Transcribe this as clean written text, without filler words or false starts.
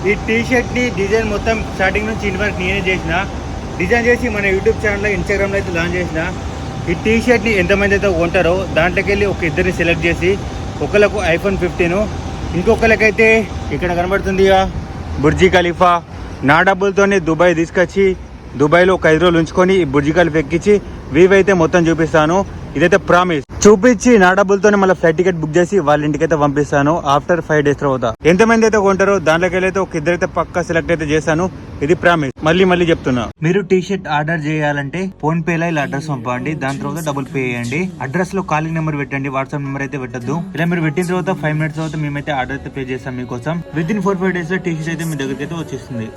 ఈ T shirt ని design మొత్తం స్టార్టింగ్ నుంచి ఇంటి వరకు నేనే చేసిన, డిజైన్ చేసి మన యూట్యూబ్ ఛానల్లో ఇన్స్టాగ్రామ్లో అయితే లాంచ్ చేసిన. ఈ టీ షర్ట్ని ఎంతమంది అయితే కొంటారో దాంట్లోకి వెళ్ళి ఒక ఇద్దరిని సెలెక్ట్ చేసి, ఒకళ్ళకు iPhone 15, ఇంకొకరికైతే ఇక్కడ కనబడుతుంది బుర్జీ ఖలీఫా. నా డబ్బులతోనే దుబాయ్ తీసుకొచ్చి దుబాయ్లో ఒక 5 రోజులు ఉంచుకొని ఈ బుర్జీ ఖలీఫా ఎక్కించి వ్యూ అయితే మొత్తం చూపిస్తాను. ఇదైతే ప్రామిస్. చూపించి నా డబ్బులతోనే మళ్ళీ ఫ్లైట్ టికెట్ బుక్ చేసి వాళ్ళ ఇంటికైతే పంపిస్తాను ఆఫ్టర్ 5 days తర్వాత. ఎంతమంది అయితే కొంటారో దాంట్లోకి వెళ్ళైతే ఒక ఇద్దరైతే పక్కా సెలెక్ట్ అయితే చేశాను. ఇది ప్రామిస్. మళ్ళీ చెప్తున్నా, మీరు టీ షర్ట్ ఆర్డర్ చేయాలంటే ఫోన్ పే ఇలా అడ్రస్ పంపండి, దాని తర్వాత డబుల్ పే చేయండి. అడ్రస్ లో కాలింగ్ నెంబర్ పెట్టండి, వాట్సాప్ నెంబర్ అయితే పెట్టద్దు. ఇలా మీరు పెట్టిన తర్వాత 5 minutes తర్వాత మేమైతే ఆర్డర్ అయితే పే చేస్తాం మీకోసం. వితిన్ 4-5 days లో టీ షర్ట్ అయితే మీ దగ్గరికి అయితే వచ్చేస్తుంది.